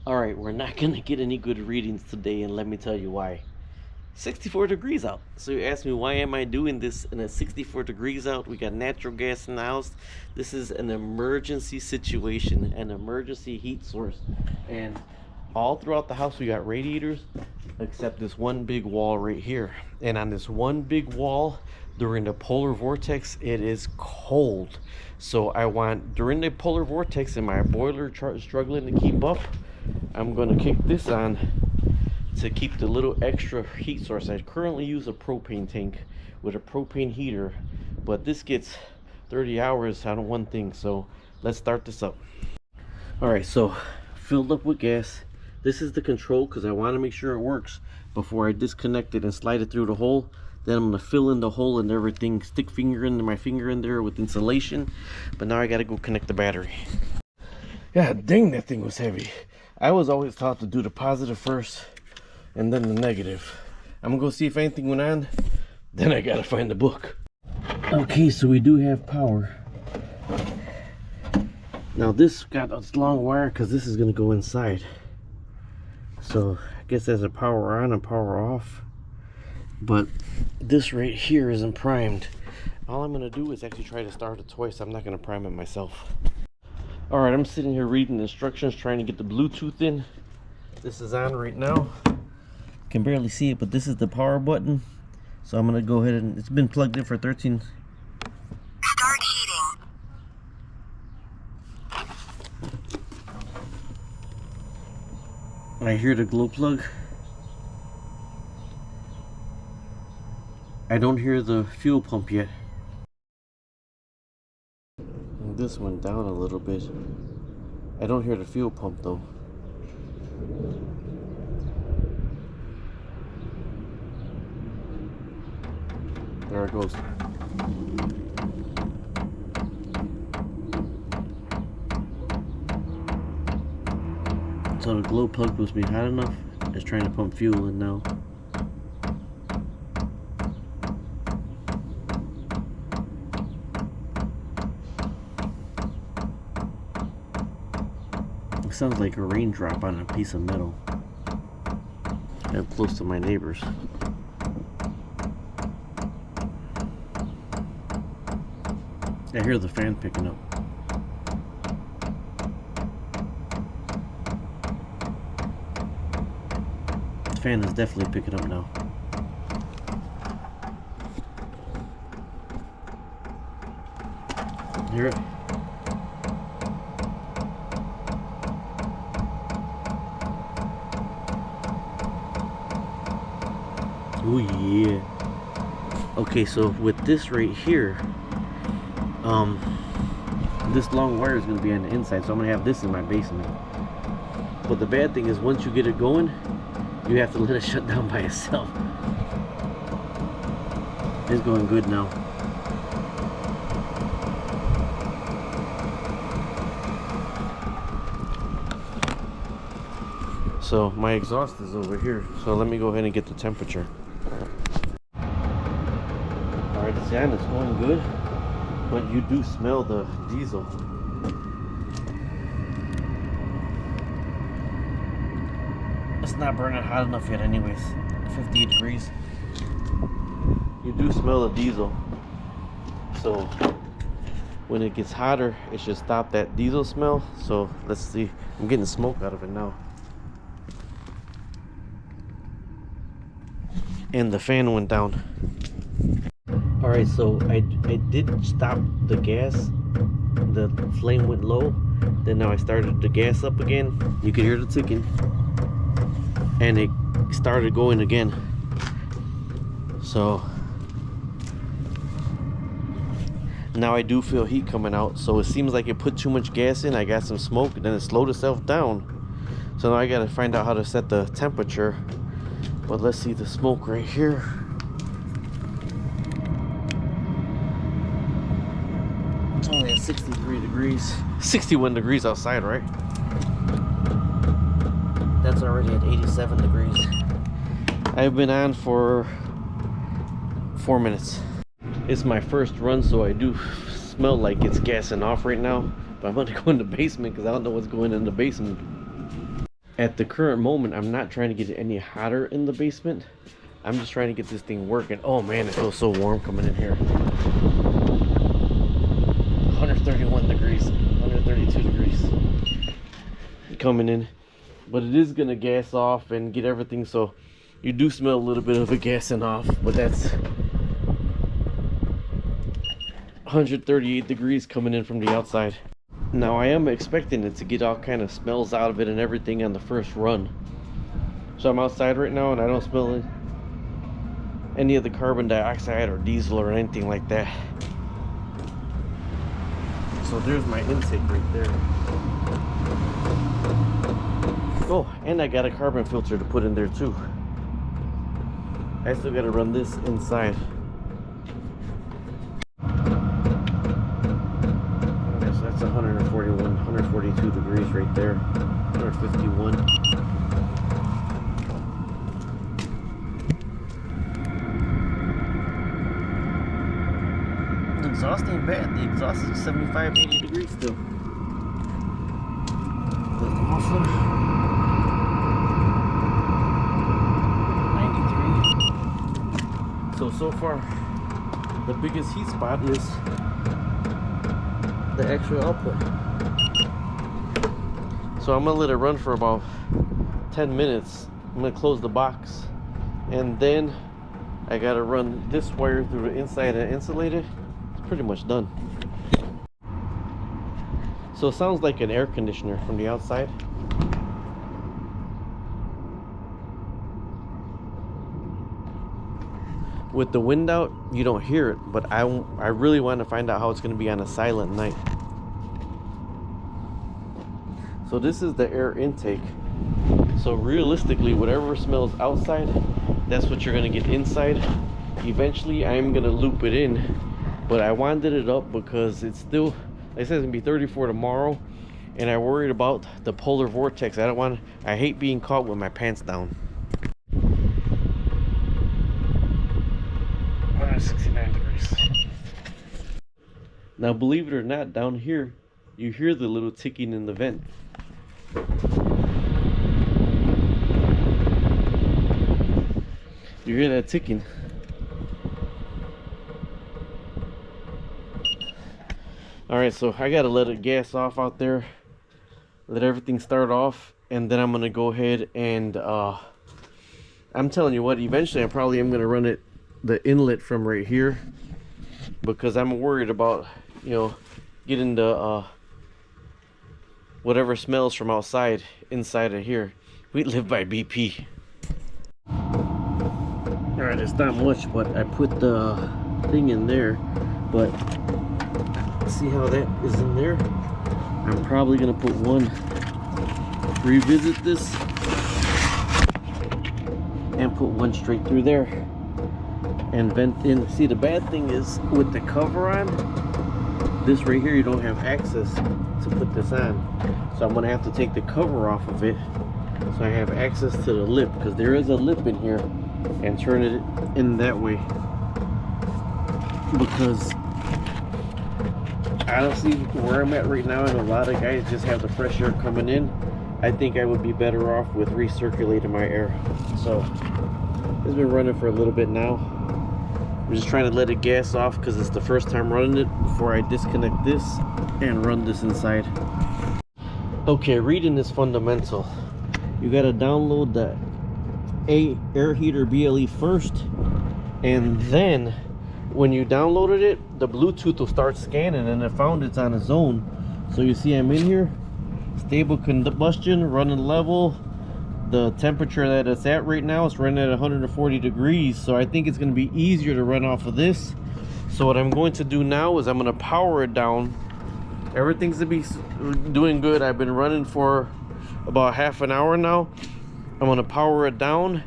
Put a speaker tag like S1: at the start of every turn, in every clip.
S1: Alright, we're not gonna get any good readings today, and let me tell you why. 64 degrees out. So you ask me, why am I doing this in a 64 degrees out? We got natural gas in the house. This is an emergency situation, an emergency heat source. And all throughout the house we got radiators, except this one big wall right here. And on this one big wall, during the polar vortex, it is cold. So I want, during the polar vortex and my boiler struggling to keep up, I'm gonna kick this on to keep the little extra heat source. I currently use a propane tank with a propane heater, but this gets 30 hours out of one thing. So let's start this up. All right, so filled up with gas. This is the control because I want to make sure it works before I disconnect it and slide it through the hole. Then I'm gonna fill in the hole and everything, stick my finger in there with insulation. But now I gotta go connect the battery. God dang, that thing was heavy. I was always taught to do the positive first and then the negative. I'm gonna go see if anything went on, then I gotta find the book. Okay, so we do have power. Now this got a long wire because this is gonna go inside. So I guess there's a power on and power off. But this right here isn't primed. All I'm gonna do is actually try to start it twice. I'm not gonna prime it myself. Alright, I'm sitting here reading the instructions, trying to get the Bluetooth in. This is on right now. Can barely see it, but this is the power button. So I'm gonna go ahead and, it's been plugged in for 13.
S2: Start heating.
S1: I hear the glow plug. I don't hear the fuel pump yet. This went down a little bit. I don't hear the fuel pump though. There it goes. So the glow plug must be hot enough. It's trying to pump fuel in now. It sounds like a raindrop on a piece of metal. I'm close to my neighbors. I hear the fan picking up. The fan is definitely picking up now. Hear it? Oh yeah. Okay, so with this right here, this long wire is going to be on the inside, so I'm going to have this in my basement. But the bad thing is, once you get it going, you have to let it shut down by itself. It's going good now. So my exhaust is over here, so let me go ahead and get the temperature. Alright, the fan is going good, but you do smell the diesel. It's not burning hot enough yet anyways. 58 degrees. You do smell the diesel. So when it gets hotter, it should stop that diesel smell. So let's see. I'm getting smoke out of it now. And the fan went down. Alright, so I did stop the gas. The flame went low. Then now I started the gas up again. You can hear the ticking. And it started going again. So now I do feel heat coming out. So it seems like it put too much gas in. I got some smoke, and then it slowed itself down. So now I gotta find out how to set the temperature. But let's see the smoke right here. It's only at 63 degrees. 61 degrees outside, right? That's already at 87 degrees. I've been on for 4 minutes. It's my first run, so I do smell like it's gassing off right now. But I'm gonna go in the basement because I don't know what's going in the basement. At the current moment, I'm not trying to get it any hotter in the basement. I'm just trying to get this thing working. Oh man, it feels so warm coming in here. 131 degrees, 132 degrees coming in. But it is gonna gas off and get everything, so you do smell a little bit of it gassing off, but that's 138 degrees coming in from the outside. Now I am expecting it to get all kind of smells out of it and everything on the first run. So I'm outside right now and I don't smell it, any of the carbon dioxide or diesel or anything like that. So there's my intake right there. Oh, and I got a carbon filter to put in there too. I still got to run this inside. Okay, so that's 141, 142 degrees right there. 151. The exhaust ain't bad. The exhaust is 75, 80 degrees still. The muffler, 93. So far, the biggest heat spot is the actual output. So I'm gonna let it run for about 10 minutes. I'm gonna close the box, and then I gotta run this wire through the inside and insulate it. It's pretty much done. So it sounds like an air conditioner from the outside. With the wind out, you don't hear it, but I really want to find out how it's going to be on a silent night. So this is the air intake. So realistically, whatever smells outside, that's what you're going to get inside. Eventually, I'm going to loop it in, but I winded it up because it's still, like I said, it's going to be 34 tomorrow, and I worried about the polar vortex. I hate being caught with my pants down. 169 degrees. Now, believe it or not, down here, you hear the little ticking in the vent. You hear that ticking? Alright, so I gotta let it gas off out there, let everything start off, and then I'm gonna go ahead and I'm telling you what, eventually I probably am gonna run it the inlet from right here, because I'm worried about, you know, getting the whatever smells from outside inside of here. We live by BP. Alright, it's not much, but I put the thing in there, but see how that is in there? I'm probably gonna put one, revisit this, and put one straight through there and vent in. See, the bad thing is with the cover on, this right here, you don't have access to put this on. So I'm gonna have to take the cover off of it so I have access to the lip, because there is a lip in here, and turn it in that way, because I don't see where I'm at right now, and a lot of guys just have the fresh air coming in. I think I would be better off with recirculating my air. So it's been running for a little bit now. I'm just trying to let it gas off because it's the first time running it before I disconnect this and run this inside. Okay, reading is fundamental. You got to download the air heater BLE first, and then when you downloaded it, the Bluetooth will start scanning, and it found it's on its own. So you see I'm in here, stable combustion, running level. The temperature that it's at right now is running at 140 degrees, so I think it's going to be easier to run off of this. So what I'm going to do now is I'm going to power it down. Everything's to be doing good. I've been running for about half an hour now. I'm going to power it down,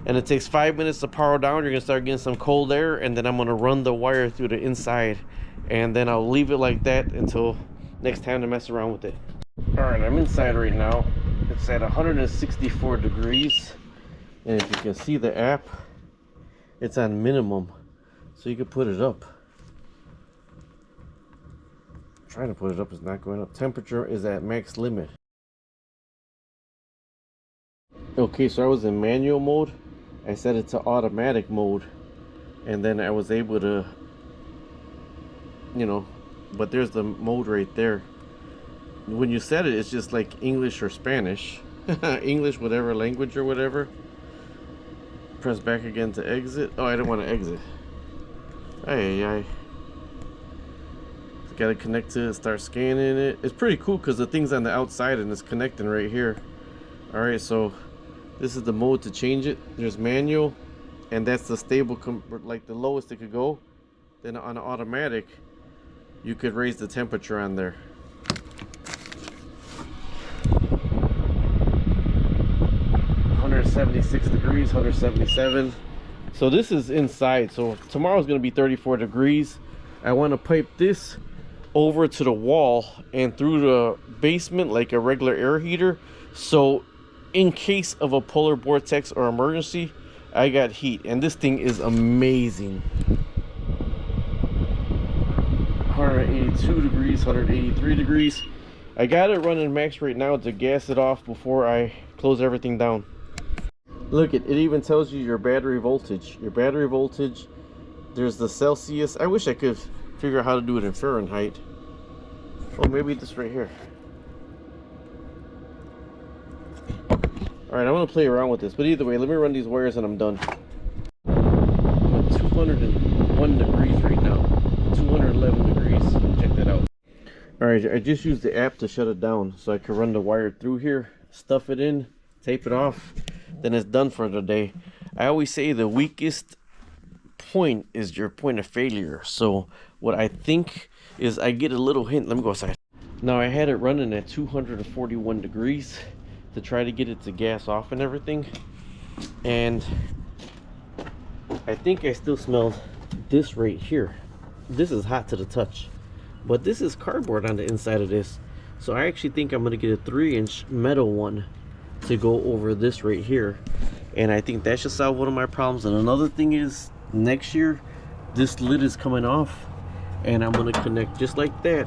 S1: and it takes 5 minutes to power down. You're going to start getting some cold air, and then I'm going to run the wire through the inside, and then I'll leave it like that until next time to mess around with it. All right, I'm inside right now. It's at 164 degrees, and if you can see the app, it's on minimum, so you can put it up. Trying to put it up is not going up. Temperature is at max limit. Okay, so I was in manual mode. I set it to automatic mode, and then I was able to, you know, but there's the mode right there. When you set it, it's just like English or Spanish. English, whatever language or whatever. Press back again to exit. Oh, I don't want to exit. Ay. Got to connect to it, start scanning it. It's pretty cool because the thing's on the outside and it's connecting right here. Alright, so this is the mode to change it. There's manual, and that's the stable, like the lowest it could go. Then on automatic, you could raise the temperature on there. .176 degrees, 177. So this is inside. So tomorrow's going to be 34 degrees. I want to pipe this over to the wall and through the basement like a regular air heater. So in case of a polar vortex or emergency, I got heat. And this thing is amazing. 182 degrees, 183 degrees. I got it running max right now to gas it off before I close everything down. Look, it even tells you your battery voltage. Your battery voltage. There's the Celsius. I wish I could figure out how to do it in Fahrenheit. Oh, maybe this right here. Alright, I'm going to play around with this. But either way, let me run these wires and I'm done. I'm at 201 degrees right now. 211 degrees. Check that out. Alright, I just used the app to shut it down. So I can run the wire through here, stuff it in, tape it off. Then it's done for the day. I always say the weakest point is your point of failure. So what I think is I get a little hint. Let me go outside. Now I had it running at 241 degrees to try to get it to gas off and everything, and I think I still smelled this right here. This is hot to the touch, but this is cardboard on the inside of this. So I actually think I'm gonna get a 3-inch metal one to go over this right here, and I think that should solve one of my problems. And another thing is, next year this lid is coming off, and I'm gonna connect just like that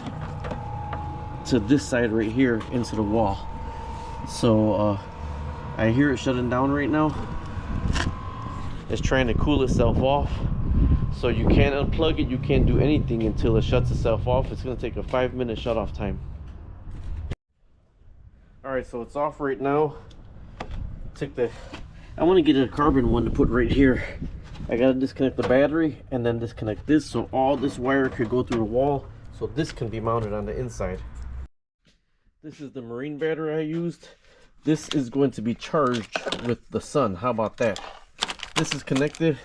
S1: to this side right here into the wall. So I hear it shutting down right now. It's trying to cool itself off, so you can't unplug it, you can't do anything until it shuts itself off. It's gonna take a 5-minute shut off time. Alright, so it's off right now. I want to get a carbon one to put right here. I gotta disconnect the battery and then disconnect this, so all this wire could go through the wall, so this can be mounted on the inside. This is the marine battery I used. This is going to be charged with the sun. How about that? This is connected,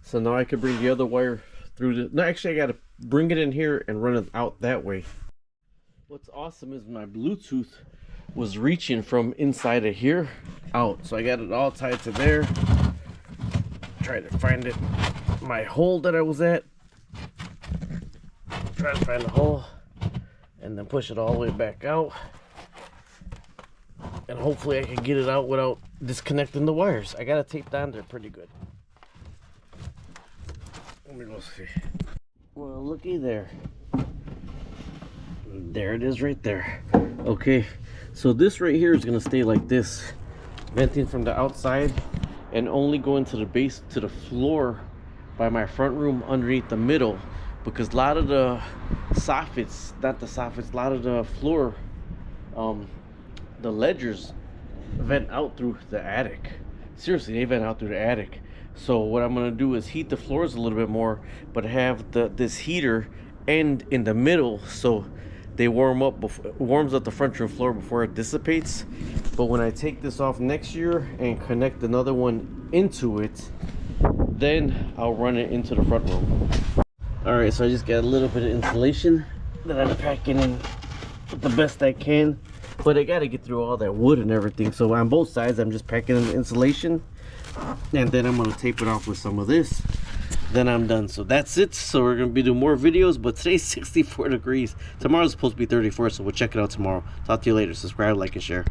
S1: so now I can bring the other wire through the... No, actually I gotta bring it in here and run it out that way. What's awesome is my Bluetooth was reaching from inside of here out, so I got it all tied to there. Try to find it, my hole that I was at. Try to find the hole and then push it all the way back out, and hopefully I can get it out without disconnecting the wires. I got it taped on there pretty good. Let me go see. Well, looky there. There it is right there. Okay, so this right here is going to stay like this, venting from the outside and only going to the base, to the floor by my front room underneath the middle, because a lot of the soffits, not the soffits, a lot of the floor, the ledgers vent out through the attic. Seriously, they vent out through the attic. So what I'm going to do is heat the floors a little bit more, but have this heater end in the middle, so they warms up the front room floor before it dissipates. But when I take this off next year and connect another one into it, then I'll run it into the front room. Alright, so I just got a little bit of insulation that I'm packing in the best I can, but I got to get through all that wood and everything. So on both sides I'm just packing in the insulation, and then I'm going to tape it off with some of this. Then I'm done. So that's it. So we're going to be doing more videos, but today's 64 degrees. Tomorrow's supposed to be 34, so we'll check it out tomorrow. Talk to you later. Subscribe, like, and share.